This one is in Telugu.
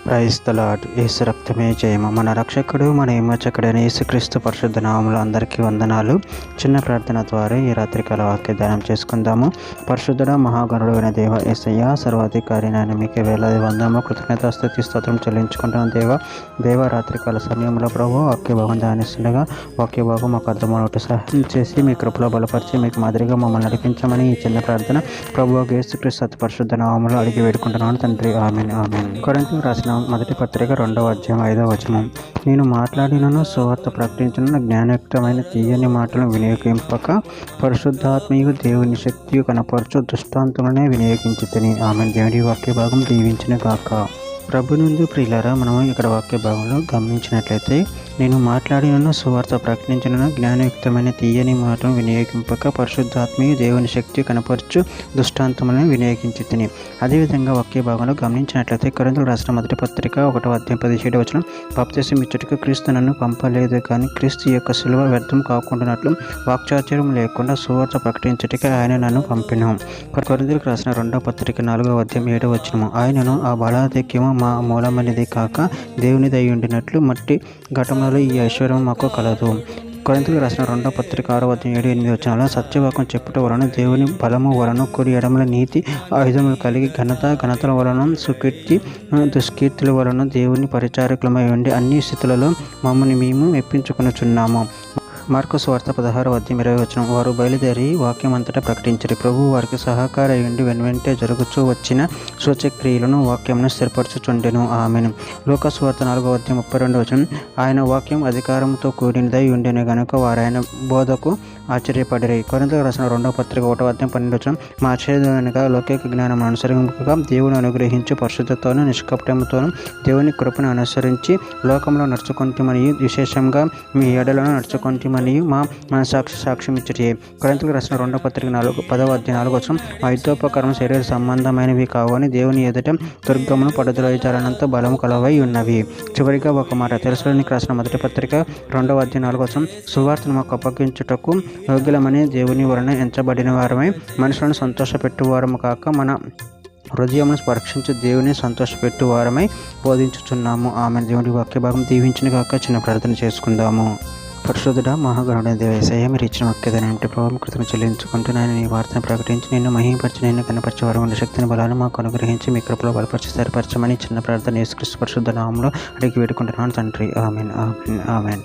Praise the lord. యేసు రక్తమే జయము. మన రక్షకుడు మన విమోచకుడైన యేసుక్రీస్తు పరిశుద్ధ నామములో అందరికీ వందనాలు. చిన్న ప్రార్థన ద్వారా ఈ రాత్రికాల వాక్య ధ్యానం చేసుకుందాము. పరిశుద్ధుడ మహాగణుడైన దేవ యేసయ్య, సర్వాధికారి నాయన మీకే వేలాది వందము కృతజ్ఞత స్తుతి స్తోత్రం చెల్లించుకుంటున్నాను. దేవ రాత్రికాల సమయంలో ప్రభు వాక్య భాగం ధ్యానిస్తుండగా వాక్య భాగం మాకు అర్థమవుట సహాయం చేసి మీ కృపలో బలపరిచి మీకు మాదిరిగా మమ్మల్ని నడిపించమని ఈ చిన్న ప్రార్థన ప్రభు యేసుక్రీస్తు అతి పరిశుద్ధ నామములో అడిగి వేడుకుంటున్నాను తండ్రి. ఆమేన్ ఆమేన్. కొరింథీయులకు రాసిన మొదటి పత్రిక 2వ అధ్యాయం 5వ వచనం. నేను మాట్లాడినను సువార్త ప్రకటించిన జ్ఞానయుక్తమైన తీయని మాటలను వినియోగింపక పరిశుద్ధాత్మయు దేవుని శక్తియు కనపరచు దృష్టాంతములనే వినియోగించి తిని. ఆమె దేవుని వాక్య భాగం దీవించిన గాక. ప్రభు నుండి ప్రియులారా, మనము ఇక్కడ వాక్య భాగంలో గమనించినట్లయితే నేను మాట్లాడినను సువార్త ప్రకటించిన జ్ఞానయుక్తమైన తీయని మాటను వినియోగింపక పరిశుద్ధాత్మయు దేవుని శక్తి కనపరచు దృష్టాంతములను వినియోగించి తిని. అదేవిధంగా వాక్య భాగంలో గమనించినట్లయితే కొరింథీయులకు రాసిన మొదటి పత్రిక 1వ అధ్యాయం 17వ వచనం. బాప్తిసం ఇచ్చుటకు క్రీస్తు నన్ను పంపలేదు, కానీ క్రీస్తు యొక్క శిలువ వ్యర్థం కాకుండానట్లు వాక్చాతుర్యం లేకుండా సువార్త ప్రకటించుటకే ఆయన నన్ను పంపెను. కొరింథీయులకు రాసిన 2వ పత్రిక 4వ అధ్యాయం 7వ వచనము. ఆయనను ఆ బలాధిక్యము మా మూలమనేది కాక దేవుని దయ ఉండినట్లు మట్టి ఘటనలో ఈ ఐశ్వర్యం మాకు కలదు. కొరింథీయులకు రాసిన 2వ పత్రిక 6వ అధ్యాయం 7-8 వచనాల్లో సత్యవాక్యం చెప్పుట వలన దేవుని బలము వలన కుడి ఎడమల నీతి ఆయుధములు కలిగి ఘనతల వలన సుకీర్తి దుష్కీర్తుల వలన దేవుని పరిచారకులమై ఉండి అన్ని స్థితులలో మమ్మల్ని మేము మెప్పించుకొనుచున్నాము. మార్కు సువార్త 16వ అధ్యాయం 20వ వచనం. వారు బయలుదేరి వాక్యం అంతటా ప్రకటించారు. ప్రభువు వారికి సహకార అయ్యుండి వెనువెంటే జరుగుచూ వచ్చిన సూచక్రియలను వాక్యమును స్థిరపరచుచుండెను. ఆమెను. లూకా సువార్త 4వ అధ్యాయం 32వ వచనం. ఆయన వాక్యం అధికారంతో కూడినదై ఉండెను గనుక వారు ఆయన బోధకు ఆశ్చర్యపడిరి. కొరింథీయులకు రాసిన 2వ పత్రిక 1వ అధ్యాయం 12వ వచనం. మా ఆశ్చర్యదనగా లౌకిక జ్ఞానం అనుసరింపగా దేవుని అనుగ్రహించి పరిశుద్ధతోనూ నిష్కపటముతోనూ దేవుని కృపను అనుసరించి లోకంలో నడుచుకుంటామని విశేషంగా మీ ఎడలను నడుచుకుంటామని మా సాక్ష్యం ఇచ్చుటే. కొరింథీయులకు రాసిన 2వ పత్రిక 10వ అధ్యాయం 4వ వచనం. మా యుద్ధోపకరణం శరీర సంబంధమైనవి కావని దేవుని ఎదుట దుర్గమును పడుదలైచారనంత బలము కలవై ఉన్నవి. చివరిగా ఒక మాట. తెస్సలోనికీయులకు రాసిన మొదటి పత్రిక 2వ అధ్యాయం 4వ వచనం. సువార్తను మాకు అప్పగించుటకు యోగ్యులమని దేవుని వలన ఎంచబడిన వారమై మనుషులను సంతోషపెట్టువారము కాక మన హృదయమును స్పర్శించి దేవుని సంతోషపెట్టువారమై బోధించుచున్నాము. ఆమె దేవుని వాక్య భాగం దీవించిన కాక చిన్న ప్రార్థన చేసుకుందాము. పరిశుద్ధుడా మహాగణుడైన దేవ యేసయ్య, మీరు ఇచ్చిన వాక్యదాన్ని ప్రభావం కృతజ్ఞత చెల్లించుకుంటూ నేను ఈ వార్తను ప్రకటించి నిన్ను మహిమపరిచి నిన్ను కనపరిచే వారు ఉన్న శక్తిని బలాన్ని మాకు అనుగ్రహించి మీ కృపలో బలపరిచి స్థిరపరచమని చిన్న ప్రార్థన యేసుక్రీస్తు పరిశుద్ధ నామములో అడిగి వేడుకుంటున్నాను తండ్రి. ఆమేన్ ఆమేన్ ఆమేన్.